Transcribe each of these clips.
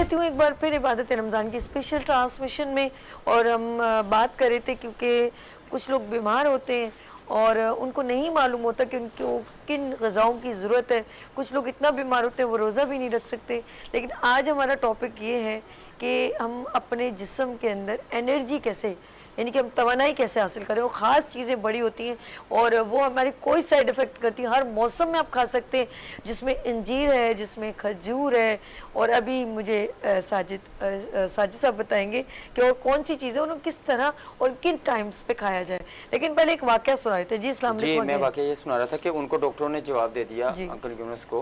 कहती हूँ एक बार फिर इबादत रमज़ान की स्पेशल ट्रांसमिशन में, और हम बात कर रहे थे क्योंकि कुछ लोग बीमार होते हैं और उनको नहीं मालूम होता कि उनको किन ग़िज़ाओं की ज़रूरत है। कुछ लोग इतना बीमार होते हैं वो रोज़ा भी नहीं रख सकते। लेकिन आज हमारा टॉपिक ये है कि हम अपने जिस्म के अंदर एनर्जी कैसे, यानी कि हम तवानाई कैसे हासिल करें। वो ख़ास चीज़ें बड़ी होती हैं और वो हमारी कोई साइड इफ़ेक्ट करती हैं, हर मौसम में आप खा सकते हैं, जिसमें अंजीर है, जिसमें खजूर है। और अभी मुझे साजिद साहब बताएंगे कि और कौन सी चीज़ें उन्हें किस तरह और किन टाइम्स पे खाया जाए। लेकिन पहले एक वाक़या सुना रहे थे। जी अस्सलाम जी, मैं वाक़या ये सुना रहा था कि उनको डॉक्टरों ने जवाब दे दिया अंकल यूनुस को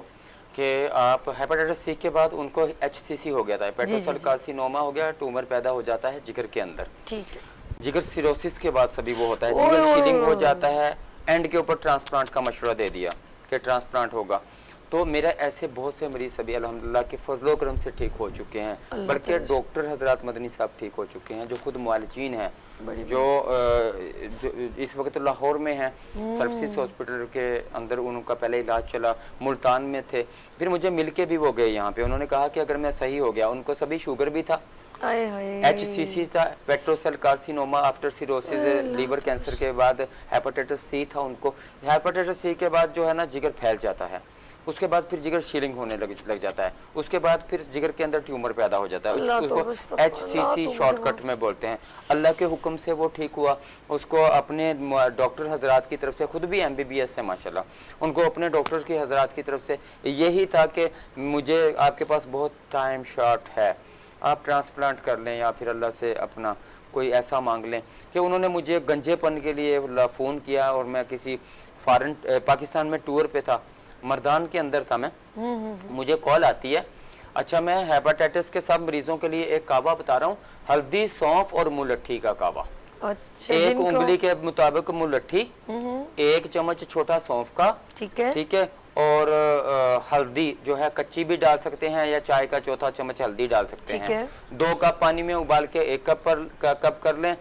कि आप हेपेटाइटिस सी के बाद उनको HCC हो गया था, हेपेटोसेल कार्सिनोमा हो गया, ट्यूमर पैदा हो जाता है जिगर के अंदर। ठीक है, जिगर सिरोसिस के बाद सभी वो होता है, जिगर शीलिंग हो जाता है। एंड के ऊपर ट्रांसप्लांट का मशवरा दे दिया कि ट्रांसप्लांट होगा। तो मेरा ऐसे बहुत से मरीज सभी अल्हम्दुलिल्लाह के फजलो करम से ठीक हो चुके हैं, बल्कि डॉक्टर हजरत मदनी साहब ठीक हो चुके हैं, जो खुद मुआलिजीन हैं, जो इस वक्त लाहौर में हैं, सर्विस हॉस्पिटल के अंदर उनका पहले इलाज चला, मुल्तान में थे, फिर मुझे मिलके भी वो गए यहाँ पे। उन्होंने कहा कि अगर मैं सही हो गया, उनको सभी शुगर भी था, HCC था, पेट्रोसेल carcinoma after cirrhosis, liver cancer के बाद हेपेटाइटिस सी था उनको। हेपेटाइटिस सी के बाद जो है ना जिगर फैल जाता है, उसके बाद फिर जिगर शीलिंग होने लग जाता है, उसके बाद फिर जिगर के अंदर ट्यूमर पैदा हो जाता है, उसको HCC शॉर्टकट में बोलते हैं। अल्लाह के हुक्म से वो ठीक हुआ। उसको अपने डॉक्टर हजरात की तरफ से, खुद भी MBBS है माशाल्लाह, उनको अपने डॉक्टर की हजरात की तरफ से यही था कि मुझे आपके पास बहुत टाइम शॉर्ट है, आप ट्रांसप्लांट कर लें या फिर अल्लाह से अपना कोई ऐसा मांग लें। कि उन्होंने मुझे गंजेपन के लिए फ़ोन किया और मैं किसी फॉरेन पाकिस्तान में टूर पे था, मर्दान के अंदर था मैं, मुझे कॉल आती है, अच्छा मैं हेपेटाइटिस के सब मरीजों के लिए एक कावा बता रहा हूँ, हल्दी, सौंफ और मुलट्ठी का कावा। अच्छा, एक उंगली के मुताबिक मुलट्ठी, 1 चम्मच छोटा सौंफ का, ठीक है, और हल्दी जो है कच्ची भी डाल सकते हैं या चाय का चौथा चम्मच हल्दी डाल सकते हैं। 2 कप पानी में उबाल के 1 कप कर लें।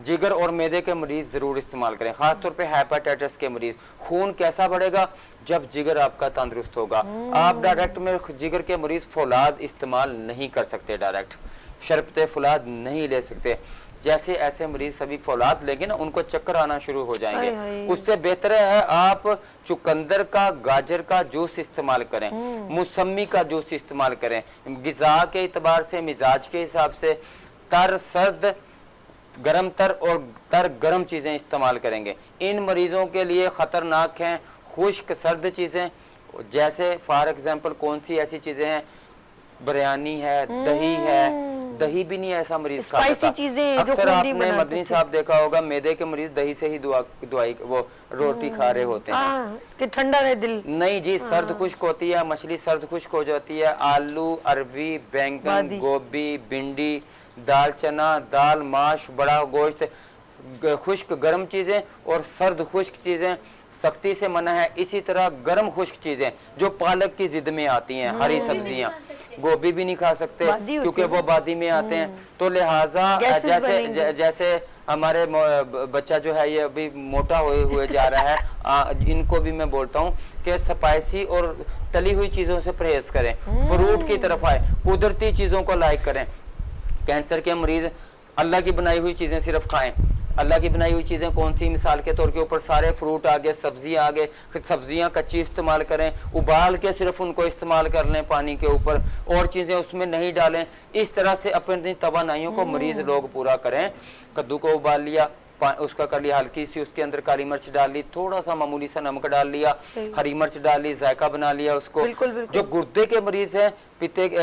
जिगर और मैदे के मरीज जरूर इस्तेमाल करें, खासतौर पे हेपेटाइटिस के मरीज। खून कैसा बढ़ेगा? जब जिगर आपका तंदुरुस्त होगा। आप डायरेक्ट में जिगर के मरीज फौलाद इस्तेमाल नहीं कर सकते, डायरेक्ट शरबते फौलाद नहीं ले सकते। जैसे ऐसे मरीज सभी फौलाद लेंगे ना, उनको चक्कर आना शुरू हो जाएंगे। उससे बेहतर है आप चुकंदर का, गाजर का जूस इस्तेमाल करें, मौसमी का जूस इस्तेमाल करें। गिज़ा के एतबार से, मिजाज के हिसाब से तर, सर्द, गरम तर और तर गरम चीज़ें इस्तेमाल करेंगे। इन मरीज़ों के लिए ख़तरनाक हैं खुश्क सर्द चीज़ें, जैसे फॉर एग्जांपल कौन सी ऐसी चीज़ें हैं, बिरयानी है, दही है, दही भी नहीं ऐसा मरीज खा सकता। अक्सर आपने मदनी साहब देखा होगा, मैदे के मरीज दही से ही दुआई वो रोटी खा रहे होते हैं कि ठंडा रहे दिल। नहीं जी, सर्द खुश्क होती है, मछली सर्द खुश्क हो जाती है। आलू, अरबी, बैंगन, गोभी, भिंडी, दाल चना, दाल माश, बड़ा गोश्त, खुश्क गर्म चीज़ें और सर्द खुश्क चीज़ें सख्ती से मना है। इसी तरह गर्म खुश्क चीज़ें जो पालक की जिद में आती हैं, हरी सब्जियां, गोभी भी नहीं खा सकते क्योंकि वो बादी में आते हैं। तो लिहाजा जैसे हमारे बच्चा जो है ये अभी मोटा हुए जा रहा है, इनको भी मैं बोलता हूँ कि स्पाइसी और तली हुई चीज़ों से परहेज करें, फ्रूट की तरफ आए, कुदरती चीज़ों को लाइक करें। कैंसर के मरीज अल्लाह की बनाई हुई चीज़ें सिर्फ खाएं। अल्लाह की बनाई हुई चीज़ें कौन सी? मिसाल के तौर के ऊपर सारे फ्रूट आ गए, सब्जियां आ गए, सब्जियां कच्ची इस्तेमाल करें, उबाल के सिर्फ उनको इस्तेमाल कर लें पानी के ऊपर, और चीज़ें उसमें नहीं डालें। इस तरह से अपनी तवानाइयों को मरीज लोग पूरा करें। कद्दू को उबाल लिया, उसका कर लिया, हल्की सी उसके अंदर काली मिर्च डाल ली, थोड़ा सा मामूली सा नमक डाल लिया, हरी मिर्च डाल ली, जायका बना लिया उसको। बिल्कुल। जो गुर्दे के मरीज हैं,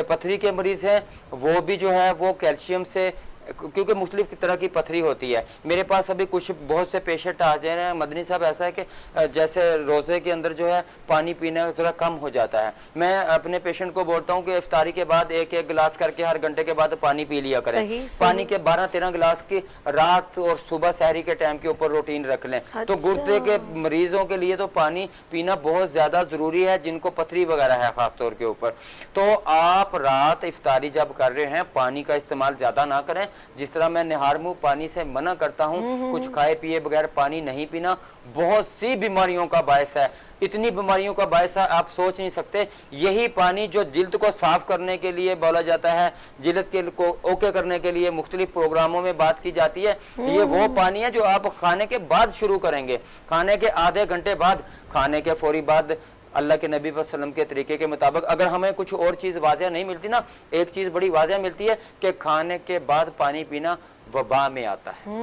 पथरी के मरीज हैं, वो भी जो है वो कैल्शियम से, क्योंकि मुख्तलिफ तरह की पथरी होती है। मेरे पास अभी कुछ बहुत से पेशेंट आ जा रहे हैं मदनी साहब, ऐसा है कि जैसे रोज़े के अंदर जो है पानी पीना थोड़ा कम हो जाता है। मैं अपने पेशेंट को बोलता हूँ कि इफ्तारी के बाद 1-1 गिलास करके हर घंटे के बाद पानी पी लिया करें। पानी के 12-13 गिलास की रात और सुबह सहरी के टाइम के ऊपर रूटीन रख लें। तो गुर्दे के मरीजों के लिए तो पानी पीना बहुत ज़्यादा ज़रूरी है, जिनको पथरी वगैरह है ख़ास तौर के ऊपर। तो आप रात इफ्तारी जब कर रहे हैं, पानी का इस्तेमाल ज़्यादा ना करें, जिस तरह मैं निहार मुंह पानी से मना करता हूँ, कुछ खाए पिए बगैर पानी नहीं पीना बहुत सी बीमारियों का बायस है, इतनी बीमारियों का बायस है आप सोच नहीं सकते। यही पानी जो जिल्द को साफ करने के लिए बोला जाता है, जिल्द के को ओके करने के लिए मुख्तलिफ प्रोग्रामों में बात की जाती है, ये वो पानी है जो आप खाने के बाद शुरू करेंगे, खाने के आधे घंटे बाद, खाने के फौरी बाद। अल्लाह के नबी वसल्लम के तरीके के मुताबिक अगर हमें कुछ और चीज वाज़ेह नहीं मिलती ना, एक चीज बड़ी वाज़ेह मिलती है कि खाने के बाद पानी पीना वबा में आता है,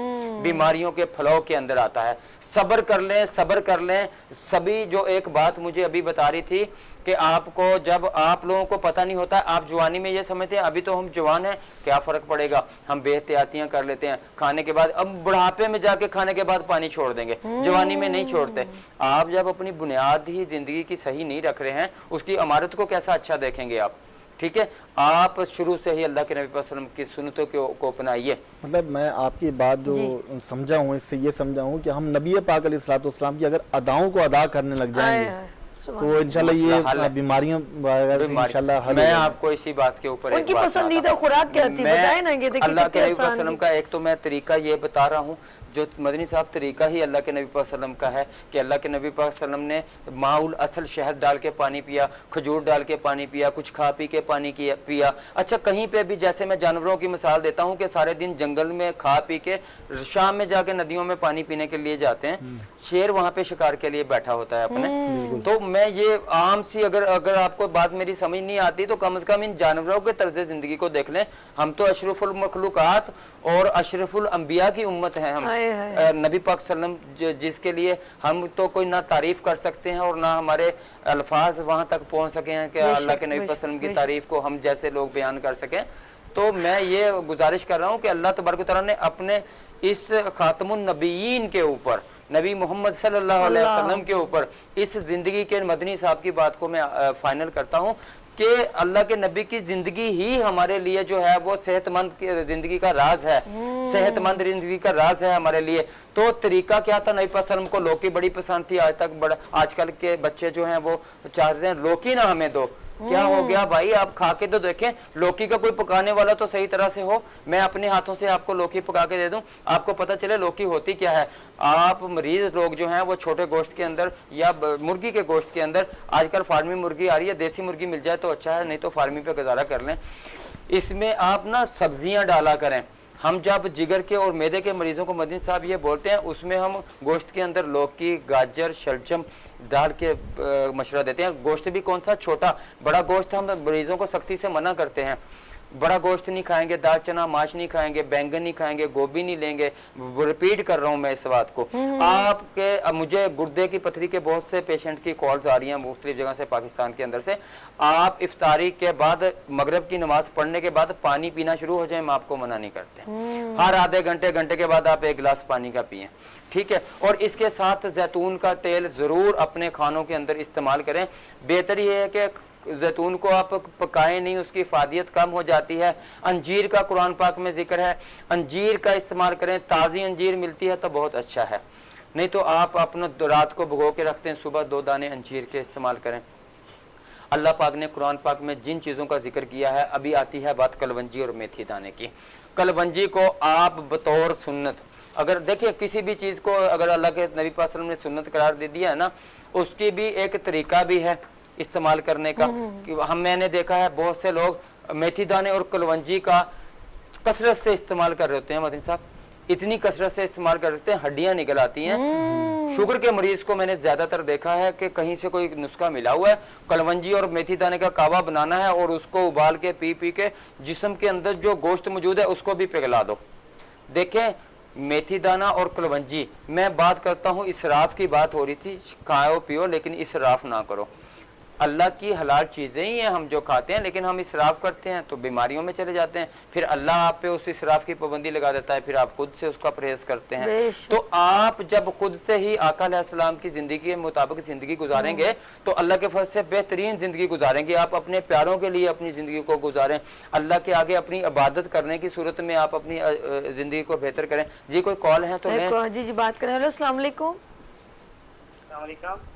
बीमारियों के फलाव के अंदर आता है। सब्र कर लें, सब्र कर लें। सभी जो एक बात मुझे अभी बता रही थी कि आपको, जब आप लोगों को पता नहीं होता, आप जवानी में ये समझते हैं अभी तो हम जवान हैं, क्या फर्क पड़ेगा, हम बेहतियातियां कर लेते हैं खाने के बाद, अब बुढ़ापे में जाके खाने के बाद पानी छोड़ देंगे, जवानी में नहीं छोड़ते। आप जब अपनी बुनियाद ही जिंदगी की सही नहीं रख रहे हैं, उसकी इमारत को कैसा अच्छा देखेंगे आप। ठीक है, आप शुरू से ही अल्लाह के नबी वसल्लम की सुन्नतों को अपनाइए। मतलब मैं आपकी बात जो समझा हूँ, इससे ये समझा हूँ कि हम नबी पाक अलैहिस्सलाम की अगर अदाओं को अदा करने लग जाएंगे तो इंशाल्लाह ये बीमारियां इंशाल्लाह हल। मैं आपको इसी बात के ऊपर उनकी पसंदीदा खुराक क्या थी बताएं ना। ये देखिए अल्लाह के नबी वसल्लम का एक तो मैं तरीका ये बता रहा हूँ, जो मदनी साहब तरीका ही अल्लाह के नबी वसल्लम का है कि अल्लाह के नबी वसल्लम ने माउल असल शहद डाल के पानी पिया, खजूर डाल के पानी पिया, कुछ खा पी के पानी पिया। अच्छा, कहीं पे भी जैसे मैं जानवरों की मिसाल देता हूँ कि सारे दिन जंगल में खा पी के शाम में जाके नदियों में पानी पीने के लिए जाते हैं, शेर वहां पे शिकार के लिए बैठा होता है अपने। तो मैं ये आम सी अगर आपको बात मेरी समझ नहीं आती तो कम से कम इन जानवरों के तर्ज जिंदगी को देख लें। हम तो अशरफुल मखलूकात और अशरफुल अंबिया की उम्मत हैं हम, नबी पाक सल्लम, जिसके लिए हम तो कोई ना तारीफ कर सकते हैं और ना हमारे अल्फाज वहां तक पहुंच सके हैं कि अल्लाह के नबी सल्लम की तारीफ को हम जैसे लोग बयान कर सकें। तो मैं ये गुजारिश कर रहा हूँ कि अल्लाह तबारक व तआला ने अपने इस खातमुन नबीयीन के ऊपर, नबी मोहम्मद सल्लल्लाहु अलैहि वसल्लम के ऊपर, इस जिंदगी के मदनी साहब की बात को मैं फाइनल करता हूँ कि अल्लाह के नबी की जिंदगी ही हमारे लिए जो है वो सेहतमंद जिंदगी का राज है, सेहतमंद जिंदगी का राज है हमारे लिए। तो तरीका क्या था, नबी वसल्लम को लौकी बड़ी पसंद थी, आज तक बड़ा, आजकल के बच्चे जो हैं वो चाहते हैं लौकी ना हमें दो। क्या हो गया भाई, आप खा के तो देखें, लौकी का कोई पकाने वाला तो सही तरह से हो, मैं अपने हाथों से आपको लौकी पका के दे दूं, आपको पता चले लौकी होती क्या है। आप मरीज लोग जो हैं वो छोटे गोश्त के अंदर या मुर्गी के गोश्त के अंदर, आजकल फार्मी मुर्गी आ रही है, देसी मुर्गी मिल जाए तो अच्छा है, नहीं तो फार्मी पे गुजारा कर लें। इसमें आप ना सब्जियां डाला करें। हम जब जिगर के और मैदे के मरीजों को मदनी साहब ये बोलते हैं, उसमें हम गोश्त के अंदर लौकी, गाजर, शलजम डाल के मशवरा देते हैं। गोश्त भी कौन सा, छोटा, बड़ा गोश्त हम मरीजों को सख्ती से मना करते हैं, बड़ा गोश्त नहीं खाएंगे, दाल चना माश नहीं खाएंगे, बैंगन नहीं खाएंगे, गोभी नहीं लेंगे। रिपीट कर रहा हूं मैं इस बात को। आपके मुझे गुर्दे की पथरी के बहुत से पेशेंट की कॉल्स आ रही हैं मुख्तलिफ जगह से, पाकिस्तान के अंदर से। आप इफ्तारी के बाद, मगरिब की नमाज पढ़ने के बाद पानी पीना शुरू हो जाए, हम आपको मना नहीं करते। हर आधे घंटे के बाद आप एक गिलास पानी का पिए, ठीक है। और इसके साथ जैतून का तेल जरूर अपने खानों के अंदर इस्तेमाल करें। बेहतर यह है कि जैतून को आप पकाएं नहीं, उसकी फादियत कम हो जाती है। अंजीर का कुरान पाक में जिक्र है, अंजीर का इस्तेमाल करें, ताज़ी अंजीर मिलती है तो बहुत अच्छा है, नहीं तो आप अपना रात को भिगो के रखते हैं, सुबह 2 दाने अंजीर के इस्तेमाल करें। अल्लाह पाक ने कुरान पाक में जिन चीज़ों का जिक्र किया है, अभी आती है बात कलवंजी और मेथी दाने की। कलवंजी को आप बतौर सुन्नत, अगर देखिए किसी भी चीज़ को अगर अल्लाह के नबी पाक सल्लल्लाहु अलैहि वसल्लम ने सुन्नत करार दे दिया है ना, उसकी भी एक तरीका भी है इस्तेमाल करने का। कि मैंने देखा है बहुत से लोग मेथी दाने और कलवंजी का कसरत से इस्तेमाल कर रहे होते हैं मदनी साहब, इतनी कसरत से इस्तेमाल कर रहे हैं हड्डियां निकल आती हैं। शुगर के मरीज को मैंने ज्यादातर देखा है कि कहीं से कोई नुस्खा मिला हुआ है, कलवंजी और मेथी दाने का कावा बनाना है और उसको उबाल के पी के जिस्म के अंदर जो गोश्त मौजूद है उसको भी पिघला दो। देखें, मेथी दाना और कलवंजी, मैं बात करता हूँ इसराफ की बात हो रही थी, खाओ पियो लेकिन इसराफ ना करो। अल्लाह की हलाल चीज़ें ही हैं हम जो खाते हैं, लेकिन हम इसराफ करते हैं तो बीमारियों में चले जाते हैं। फिर अल्लाह आप पे उस इसराफ की पाबंदी लगा देता है, फिर आप खुद से उसका परहेज करते हैं। तो आप जब खुद से ही आका अलैहिस्सलाम की ज़िंदगी के मुताबिक ज़िंदगी गुजारेंगे तो अल्लाह के फजल से बेहतरीन ज़िंदगी गुजारेंगे। आप अपने प्यारों के लिए अपनी ज़िंदगी को गुजारें, अल्लाह के आगे अपनी इबादत करने की सूरत में आप अपनी ज़िंदगी को बेहतर करें। जी कोई कॉल है तो मैं जी बात करें। हेलो, अस्सलाम वालेकुम।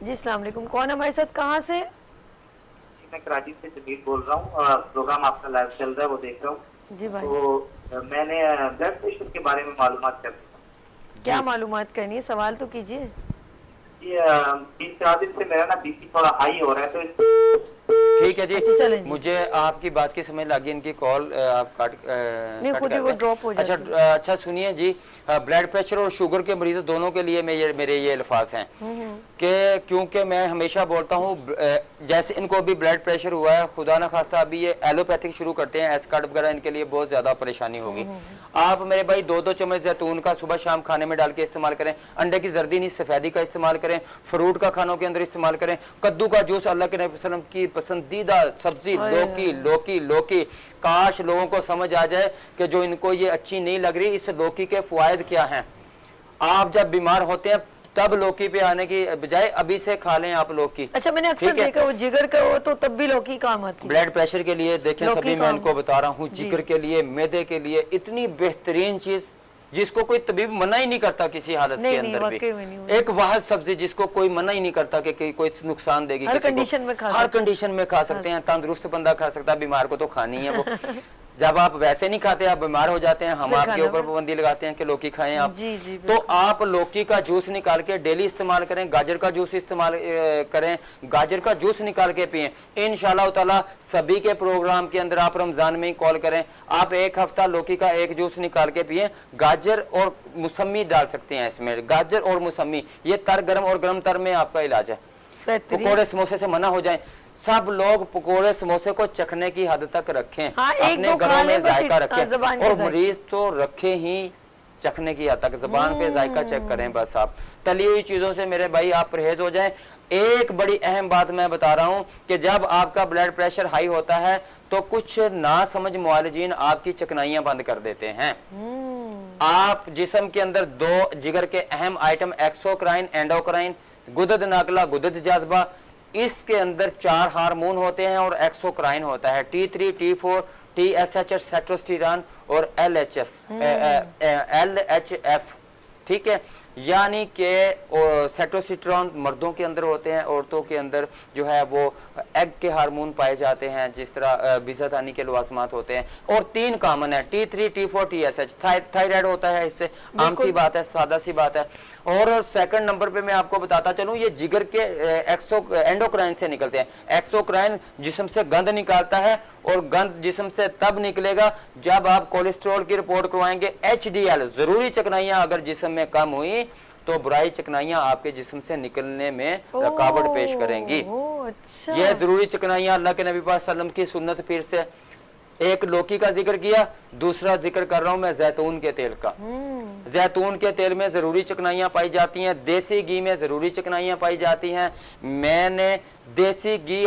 जी अस्सलाम वालेकुम, कौन हमारे साथ, कहाँ से? मैं कराची से जमीर बोल रहा हूँ, प्रोग्राम आपका लाइव चल रहा है वो देख रहा हूँ। जी भाई। तो मैंने ब्लड प्रेशर के बारे में मालूमात करनी। क्या मालूमात करनी है, सवाल तो कीजिए। ये 3-4 दिन से मेरा ना बीपी थोड़ा हाई हो रहा है, तो ठीक है जी। अच्छा, मुझे आपकी बात की समझ लगी, इनकी कॉल आप काट नहीं, खुद ही वो ड्रॉप हो जाती है। अच्छा सुनिए जी, ब्लड प्रेशर और शुगर के मरीज दोनों के लिए मेरे ये अल्फाज हैं कि क्योंकि मैं हमेशा बोलता हूँ जैसे इनको अभी ब्लड प्रेशर हुआ है, खुदा ना खास्ता अभी ये एलोपैथिक शुरू करते हैं, एस्कार्ट वगैरह, इनके लिए बहुत ज्यादा परेशानी होगी। आप मेरे भाई 2-2 चम्मच जैतून का सुबह शाम खाने में डाल के इस्तेमाल करें, अंडे की जर्दी नहीं सफेदी का इस्तेमाल करें, फ्रूट का खानों के अंदर इस्तेमाल करें, कद्दू का जूस अल्लाह के नबी वसल्लम की पसंदीदा सब्जी लौकी लौकी लौकी। काश लोगों को समझ आ जाए कि जो इनको ये अच्छी नहीं लग रही, इस लौकी के फवायद क्या हैं। आप जब बीमार होते हैं तब लौकी पे आने की बजाय अभी से खा लें आप लौकी। अच्छा, मैंने अक्सर देखा वो जिगर का हो तो तब भी लौकी काम आती है। ब्लड प्रेशर के लिए देखें सभी मैं इनको बता रहा हूँ, जिगर के लिए, मैदे के लिए इतनी बेहतरीन चीज जिसको कोई तबीब मना ही नहीं करता किसी हालत के अंदर भी। एक वाहद सब्जी जिसको कोई मना ही नहीं करता कि कोई नुकसान देगी, हर कंडीशन में खा सकते हैं, तंदुरुस्त बंदा खा सकता है, बीमार को तो खानी है वो। जब आप वैसे नहीं खाते, आप बीमार हो जाते हैं, हम आपके ऊपर पाबंदी लगाते हैं कि लौकी खाएं आप। जी, तो आप लौकी का जूस निकाल के डेली इस्तेमाल करें, गाजर का जूस इस्तेमाल करें, गाजर का जूस निकाल के पिएं। इंशाल्लाह ताला सभी के प्रोग्राम के अंदर आप रमजान में ही कॉल करें, आप एक हफ्ता लौकी का एक जूस निकाल के पिएं। गाजर और मौसमी डाल सकते हैं इसमें, गाजर और मौसमी, ये तर गर्म और गर्म तर में आपका इलाज है। पकौड़े समोसे से मना हो जाए। सब लोग पकोड़े समोसे को चखने की हद तक रखें, अपने घरों में जायका रखें, और मरीज तो रखे ही चखने की हद तक, जबान पे जायका चेक करें बस। आप तली हुई चीजों से मेरे भाई आप परहेज हो जाएं। एक बड़ी अहम बात मैं बता रहा हूं कि जब आपका ब्लड प्रेशर हाई होता है तो कुछ ना समझ मुआलिजीन आपकी चकनाइयां बंद कर देते हैं। आप जिस्म के अंदर 2 जिगर के अहम आइटम एक्सोक्राइन, एंडोक्राइन, गुदद नाकला, गुदद जाज़बा, इसके अंदर 4 हार्मोन होते हैं और एक्सोक्राइन होता है T3, T4, TSH, सेट्रोस्टेरोन और LHF। ठीक है, यानी कि सेट्रोस्टेरोन मर्दों के अंदर होते हैं, औरतों के अंदर जो है वो एग के हार्मोन पाए जाते हैं, जिस तरह बिज़ातानी के लवाजमात होते हैं। और 3 कॉमन है T3, T4, TSH। थायराइड होता है, इससे आम सी बात है, सादा सी बात है। और सेकंड नंबर पे मैं आपको बताता चलूं, ये जिगर के एंडोक्राइन से निकलते हैं। एक्सोक्राइन जिस्म से गंद निकालता है, और गंद जिस्म से तब निकलेगा जब आप कोलेस्ट्रॉल की रिपोर्ट करवाएंगे। HDL जरूरी चिकनाइयां अगर जिस्म में कम हुई तो बुराई चिकनाइयां आपके जिस्म से निकलने में रुकावट पेश करेंगी। अच्छा। यह जरूरी चिकनाइयां अल्लाह के नबी पाक सल्लल्लाहु अलैहि वसल्लम की सुन्नत। फिर से एक लौकी का जिक्र किया, दूसरा जिक्र कर रहा हूं मैं जैतून के तेल का। जैतून के तेल में जरूरी चिकनाइयां पाई जाती हैं, देसी घी में जरूरी चिकनाइयां पाई जाती हैं। मैंने देसी घी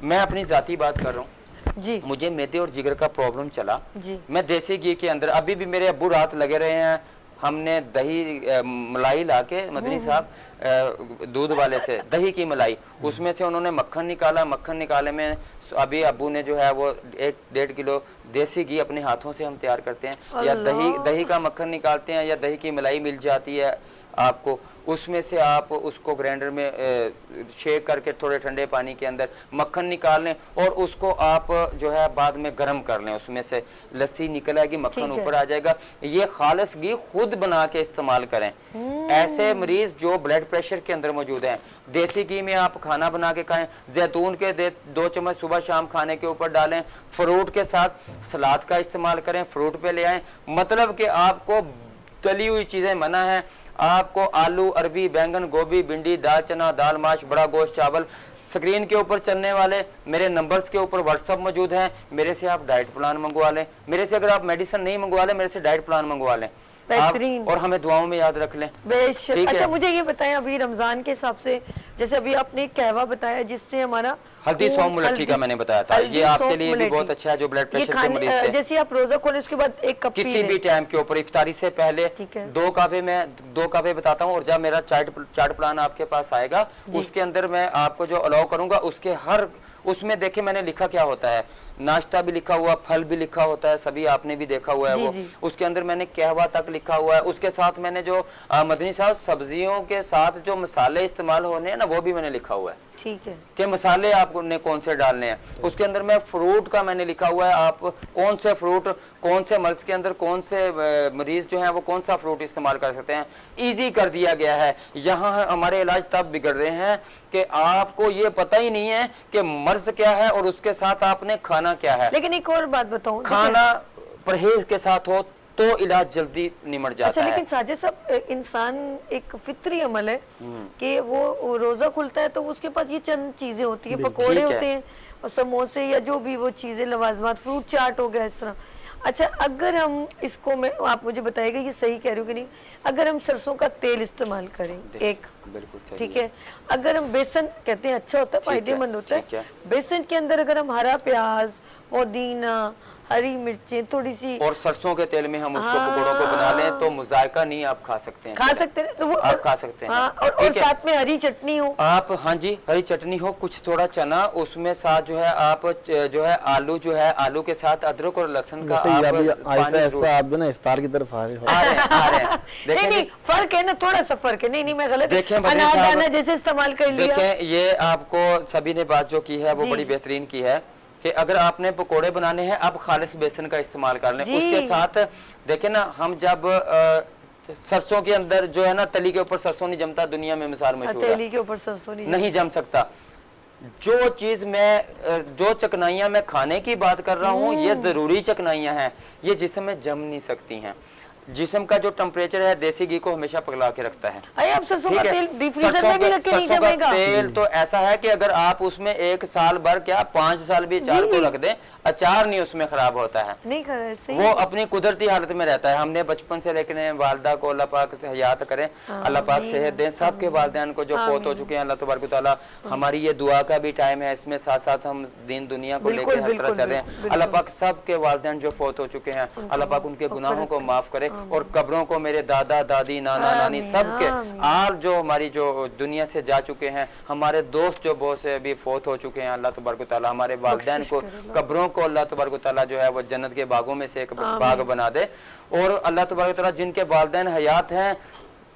मैं अपनी जाती बात कर रहा हूँ जी, मुझे मैदे और जिगर का प्रॉब्लम चला जी। मैं देसी घी के अंदर, अभी भी मेरे अब्बू रात लगे रहे हैं, हमने दही मलाई लाके मदनी साहब दूध वाले से दही की मलाई, उसमें से उन्होंने मक्खन निकाला। मक्खन निकाले में अभी अब्बू ने जो है वो 1-1.5 किलो देसी घी अपने हाथों से हम तैयार करते हैं, या दही का मक्खन निकालते हैं, या दही की मलाई मिल जाती है आपको, उसमें से आप उसको ग्राइंडर में शेक करके थोड़े ठंडे पानी के अंदर मक्खन निकाल लें, और उसको आप जो है बाद में गर्म कर लें, उसमें से लस्सी निकल आएगी, मक्खन ऊपर आ जाएगा। ये खालिस घी खुद बना के इस्तेमाल करें। ऐसे मरीज जो ब्लड प्रेशर के अंदर मौजूद हैं, देसी घी में आप खाना बना के खाएं। जैतून के 2 चम्मच सुबह शाम खाने के ऊपर डालें। फ्रूट के साथ सलाद का इस्तेमाल करें, फ्रूट पे ले आएं। मतलब कि आपको तली हुई चीजें मना है, आपको आलू, अरबी, बैंगन, गोभी, भिंडी, दाल चना, दाल माश, बड़ा गोश्त, चावल। स्क्रीन के ऊपर चलने वाले मेरे नंबर्स के ऊपर व्हाट्सएप मौजूद है, मेरे से आप डाइट प्लान मंगवा लें। मेरे से अगर आप मेडिसिन नहीं मंगवा लें, मेरे से डाइट प्लान मंगवा लें और हमें दुआओं में याद रख लें। बेशक। अच्छा, मुझे ये बताएं, अभी रमजान के हिसाब से जैसे अभी आपने कहवा बताया जिससे हमारा हल्दी सौंफ मुलट्ठी का मैंने बताया था, ये आपके लिए भी बहुत अच्छा है जो ब्लड प्रेशर के मरीज से। जैसे आप रोजा खोले उसके बाद 1 कप किसी भी टाइम के ऊपर इफ्तारी से पहले 2 काफे बताता हूँ, और जब मेरा चार्ट प्लान आपके पास आएगा उसके अंदर मैं आपको जो अलाउ करूंगा उसके हर उसमें देखे मैंने लिखा क्या होता है, नाश्ता भी लिखा हुआ, फल भी लिखा होता है, सभी आपने भी देखा हुआ है वो। उसके अंदर मैंने कहवा तक लिखा हुआ है। उसके साथ मैंने जो मदनी साहब सब्जियों के साथ जो मसाले इस्तेमाल होने हैं ना, वो भी मैंने लिखा हुआ है। ठीक है कि मसाले आपने कौन से डालने हैं। उसके अंदर मैं फ्रूट का मैंने लिखा हुआ है, आप कौन से फ्रूट, कौन से मर्ज के अंदर कौन से मरीज जो है वो कौन सा फ्रूट इस्तेमाल कर सकते हैं। इजी कर दिया गया है। यहाँ हमारे इलाज तब बिगड़ रहे हैं कि आपको ये पता ही नहीं है कि मर्ज क्या है और उसके साथ आपने खाना क्या है। लेकिन एक और बात बताऊं, खाना परहेज के साथ हो तो इलाज जल्दी निमट जाता अच्छा, है। लेकिन साजिद साहब, इंसान एक फितरी अमल है कि वो रोजा खुलता है तो उसके पास ये चंद चीजें होती है, पकोड़े होते हैं और समोसे या जो भी वो चीजें लवाजमात, फ्रूट चाट हो गया, इस तरह। अच्छा, अगर हम इसको, मैं आप मुझे बताइएगा ये सही कह रही हूँ कि नहीं, अगर हम सरसों का तेल इस्तेमाल करें एक, बिल्कुल ठीक है, अगर हम बेसन, कहते हैं अच्छा होता है, फायदेमंद होता है, बेसन के अंदर अगर हम हरा प्याज, पुदीना, हरी मिर्चें, थोड़ी सी, और सरसों के तेल में हम उसको पकौड़ों को बना लें तो मुजायका नहीं, आप खा सकते हैं, खा सकते हैं, तो वो आप खा सकते हैं। और साथ में हरी चटनी हो आप, हाँ जी, हरी चटनी हो, कुछ थोड़ा चना, उसमें साथ जो है आप जो है आलू, जो है आलू के साथ अदरक और लहसुन का आप ना इफ्तार की तरफ आ रहे हो। नहीं, फर्क है ना, थोड़ा सा फर्क है। नहीं मैं गलत, देखें अनार जैसे इस्तेमाल कर लिया। देखें, ये आपको सभी ने बात जो की है वो बड़ी बेहतरीन की है कि अगर आपने पकोड़े बनाने हैं, आप खालिस बेसन का इस्तेमाल कर लें। उसके साथ देखें ना, हम जब सरसों के अंदर जो है ना, तली के ऊपर सरसों नहीं जमता, दुनिया में मिसाल मशहूर है, तली के ऊपर सरसों नहीं जम सकता। जो चीज मैं, जो चकनाइयां मैं खाने की बात कर रहा हूँ, ये जरूरी चकनाइयां हैं, ये जिस्म में जम नहीं सकती हैं। जिस्म का जो टेम्परेचर है देसी घी को हमेशा पगला के रखता है। अब सरसों का तेल डीप फ्रीजर में भी रख के नहीं जमेगा। तेल तो ऐसा है कि अगर आप उसमें 1 साल भर, क्या 5 साल भी अचार को रख दें, अचार नहीं उसमें खराब होता है, नहीं खराब, सही वो अपनी कुदरती हालत में रहता है। हमने बचपन से लेकर वालदा को अल्लाह पाक से हयात करें, अल्लाह पाक सेहत दें सबके वालिदैन को जो फौत हो चुके हैं, अल्लाह तबारक व तआला। हमारी ये दुआ का भी टाइम है, इसमें साथ साथ हम दीन दुनिया को लेकर हर तरह चल रहे हैं। अल्लाह पाक सबके वालिदैन जो फौत हो चुके हैं, अल्लाह पाक उनके गुनाहों को माफ करे, और कब्रों को, मेरे दादा दादी, नाना नानी, सबके आल जो हमारी जो दुनिया से जा चुके हैं, हमारे दोस्त जो बहुत से अभी फौत हो चुके हैं, अल्लाह तबारक व तआला हमारे वालिदैन को, कब्रों को अल्लाह तबारक व तआला जो है वो जन्नत के बागों में से एक बाग बना दे। और अल्लाह तबारक व तआला जिनके वालिदैन हयात हैं,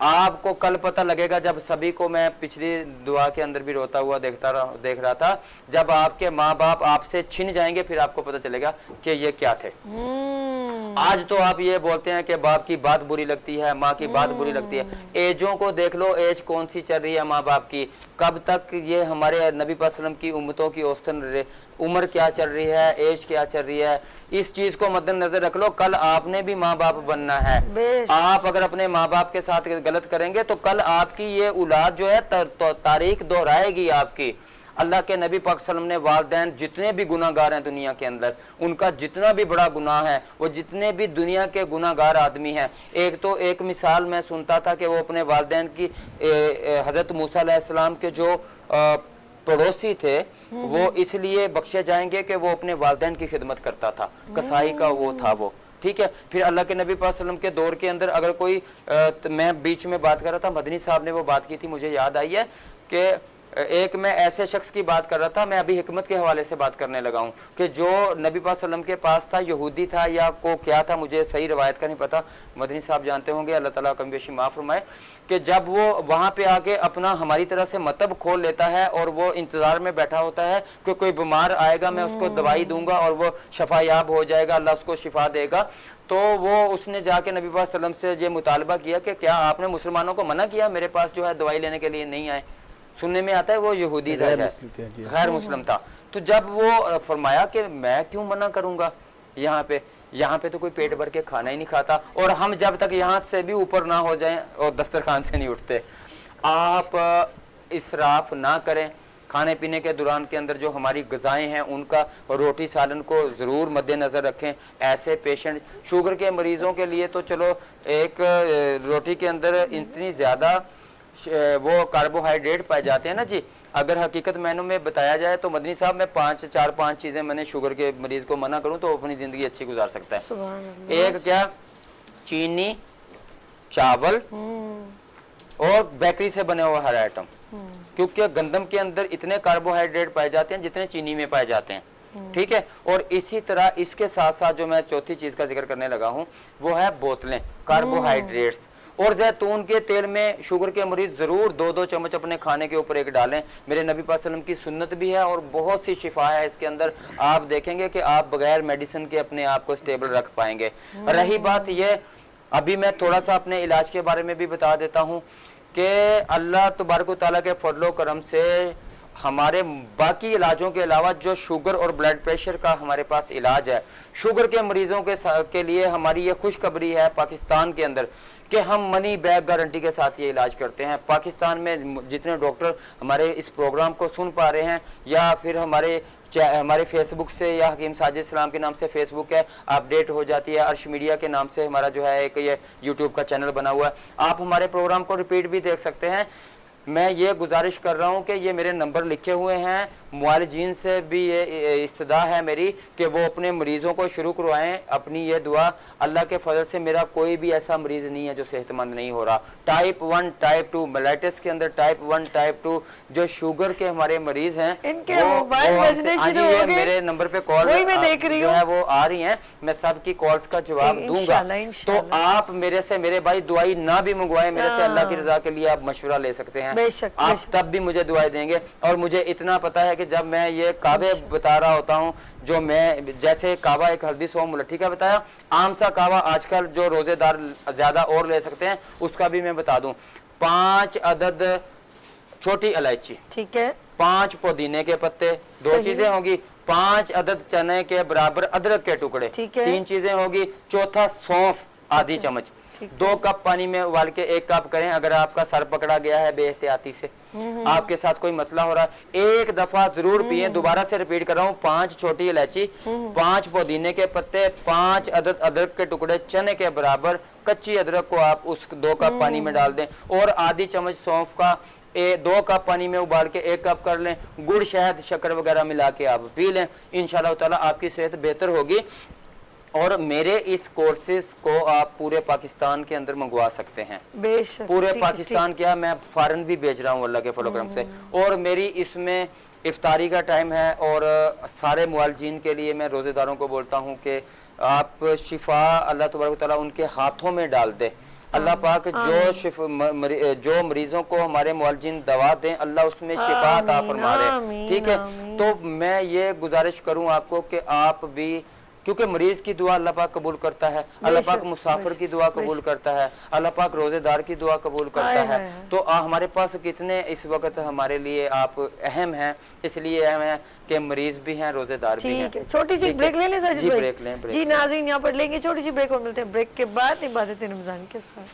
आपको कल पता लगेगा, जब सभी को मैं पिछली दुआ के अंदर भी रोता हुआ देख रहा था, जब आपके माँ बाप आपसे छिन जाएंगे, फिर आपको पता चलेगा कि ये क्या थे। आज तो आप ये बोलते हैं कि बाप की बात बुरी लगती है, माँ की बात बुरी लगती है। एजों को देख लो, एज कौन सी चल रही है माँ बाप की, कब तक ये हमारे नबी पाक सल्लल्लाहु अलैहि वसल्लम की उम्मतों की औसतन उम्र क्या चल रही है, एज क्या चल रही है, इस चीज को मद्देनजर रख लो। कल आपने भी माँ बाप बनना है। आप अगर अपने माँ बाप के साथ गलत करेंगे तो कल आपकी ये औलाद जो है तारीख दोहराएगी आपकी। अल्लाह के नबी पाक सल्लल्लाहु अलैहि वसल्लम ने वालिदैन जितने भी गुनाहगार हैं दुनिया के अंदर, उनका जितना भी बड़ा गुनाह है, वो जितने भी दुनिया के गुनाहगार आदमी हैं, एक मिसाल मैं सुनता था कि वो अपने वालिदैन की हजरत मूसा अलैहिस्सलाम के जो पड़ोसी थे, वो इसलिए बख्शे जाएंगे कि वो अपने वालिदैन की खिदमत करता था, कसाई का वो था वो, ठीक है। फिर अल्लाह के नबी पाक सल्लल्लाहु अलैहि वसल्लम के दौर के अंदर अगर कोई मैं बीच में बात कर रहा था, मदनी साहब ने वो बात की थी, मुझे याद आई है कि एक मैं ऐसे शख्स की बात कर रहा था, मैं अभी हिकमत के हवाले से बात करने लगा हूँ, कि जो नबी पाक सल्लल्लाहु अलैहि वसल्लम के पास था, यहूदी था या को क्या था, मुझे सही रवायत का नहीं पता, मदनी साहब जानते होंगे, अल्लाह ताला कम बेशी माफ फरमाए, कि जब वो वहाँ पे आके अपना हमारी तरह से मतब खोल लेता है और वो इंतजार में बैठा होता है कि कोई बीमार आएगा, मैं उसको दवाई दूंगा और वो शफायाब हो जाएगा, अल्लाह उसको शिफा देगा, तो वो उसने जाके नबी पाक सल्लल्लाहु अलैहि वसल्लम से ये मुतालबा किया कि क्या आपने मुसलमानों को मना किया, मेरे पास जो है दवाई लेने के लिए नहीं आए। सुनने में आता है वो यहूदी था, गैर मुस्लिम था। तो जब वो फरमाया कि मैं क्यों मना करूंगा, यहाँ पे तो कोई पेट भर के खाना ही नहीं खाता, और हम जब तक यहाँ से भी ऊपर ना हो जाएं और दस्तरखान से नहीं उठते। आप इसराफ ना करें, खाने पीने के दौरान के अंदर जो हमारी ग़िज़ाएं हैं उनका, रोटी सालन को ज़रूर मद्देनज़र रखें। ऐसे पेशेंट, शुगर के मरीज़ों के लिए तो चलो एक रोटी के अंदर इतनी ज़्यादा वो कार्बोहाइड्रेट पाए जाते हैं ना जी, अगर हकीकत मैनू में बताया जाए तो मदनी साहब मैं 4-5 चीजें मैंने शुगर के मरीज को मना करूं तो अपनी जिंदगी अच्छी गुजार सकता है। एक क्या, चीनी, चावल और बेकरी से बने हुआ हर आइटम, क्योंकि गंदम के अंदर इतने कार्बोहाइड्रेट पाए जाते हैं जितने चीनी में पाए जाते हैं। ठीक है, और इसी तरह इसके साथ साथ जो मैं चौथी चीज का जिक्र करने लगा हूं वो है बोतलें, कार्बोहाइड्रेट्स। और जैतून के तेल में शुगर के मरीज जरूर 2-2 चम्मच अपने खाने के ऊपर एक डालें। मेरे नबी पाक सल्लल्लाहु अलैहि वसल्लम की सुन्नत भी है और बहुत सी शिफा है इसके अंदर। आप देखेंगे कि आप बगैर मेडिसिन के अपने आप को स्टेबल रख पाएंगे। रही बात ये, अभी मैं थोड़ा सा अपने इलाज के बारे में भी बता देता हूं कि अल्लाह तबारक व तआला के फजलो करम से हमारे बाकी इलाजों के अलावा जो शुगर और ब्लड प्रेशर का हमारे पास इलाज है, शुगर के मरीजों के लिए हमारी ये खुशखबरी है पाकिस्तान के अंदर कि हम मनी बैक गारंटी के साथ ये इलाज करते हैं। पाकिस्तान में जितने डॉक्टर हमारे इस प्रोग्राम को सुन पा रहे हैं या फिर हमारे फेसबुक से, या हकीम साजिद सलाम के नाम से फेसबुक है, अपडेट हो जाती है, अर्श मीडिया के नाम से हमारा जो है एक ये यूट्यूब का चैनल बना हुआ है, आप हमारे प्रोग्राम को रिपीट भी देख सकते हैं। मैं ये गुजारिश कर रहा हूँ कि ये मेरे नंबर लिखे हुए हैं, मुआलिजीन से भी ये इस्तदा है मेरी कि वो अपने मरीज़ों को शुरू करवाएं अपनी ये दुआ। अल्लाह के फजल से मेरा कोई भी ऐसा मरीज़ नहीं है जो सेहतमंद नहीं हो रहा। टाइप 1 टाइप 2 मेलाइटिस के अंदर टाइप 1 टाइप 2 जो शुगर के हमारे मरीज हैं, इनके मोबाइल बजने शुरू हो गए। मेरे नंबर पे कॉल जो है वो आ रही हैं, मैं सबकी कॉल्स का जवाब दूंगा। तो आप मेरे से, मेरे भाई दुआई ना भी मंगवाए मेरे से, अल्लाह की रजा के लिए आप मशवरा ले सकते हैं। आप तब भी मुझे दुआएं देंगे। और मुझे इतना पता है कि जब मैं ये कावे बता रहा होता हूँ, जो मैं जैसे कावा एक हल्दी सौंफ मुलट्ठी का बताया, आम सा कावा आजकल जो रोजेदार ज्यादा और ले सकते हैं उसका भी मैं बता दूं। 5 अदद छोटी इलायची, ठीक है, 5 पुदीने के पत्ते, 2 चीजें होगी, 5 अदद चने के बराबर अदरक के टुकड़े, 3 चीजें होगी, चौथा सौंफ आधी चम्मच, 2 कप पानी में उबाल के 1 कप करें। अगर आपका सर पकड़ा गया है बेएहतियाती से, आपके साथ कोई मसला हो रहा है, 1 दफा जरूर पिए। दोबारा से रिपीट कर रहा हूँ, 5 छोटी इलायची, 5 पुदीने के पत्ते, 5 अदद अदरक के टुकड़े, चने के बराबर कच्ची अदरक को आप उस 2 कप पानी में डाल दें और आधी चम्मच सौंफ का 2 कप पानी में उबाल के 1 कप कर लें। गुड़, शहद, शक्कर वगैरह मिला के आप पी लें। इंशाअल्लाह ताला आपकी सेहत बेहतर होगी। और मेरे इस कोर्सेज को आप पूरे पाकिस्तान के अंदर मंगवा सकते हैं, बेशक पूरे पाकिस्तान। क्या मैं फॉरेन भी भेज रहा हूँ अल्लाह के फजल-ओ-करम से। और मेरी इसमें इफ्तारी का टाइम है और सारे मुआलिजीन के लिए मैं रोजेदारों को बोलता हूँ कि आप शिफा अल्लाह तबारक व तआला उनके हाथों में डाल दे। अल्लाह पाक जो मरीजों को हमारे मुआलिजीन दवा दें, अल्लाह उसमें शिफा अता फरमा दे। ठीक है, तो मैं ये गुजारिश करूँ आपको कि आप भी, क्योंकि मरीज की दुआ अल्लाह पाक कबूल करता है, अल्लाह पाक मुसाफिर की दुआ कबूल करता है, अल्लाह पाक रोजेदार की दुआ कबूल करता है। तो हमारे पास कितने इस वक्त हमारे लिए आप अहम हैं, इसलिए अहम है कि मरीज भी हैं, रोजेदार भी हैं। छोटी सी ब्रेक ले लें सर जी, ब्रेक लें जी नाज़रीन, यहाँ पर लेंगे छोटी सी ब्रेक और मिलते हैं ब्रेक के बाद इबादत रमजान के साथ।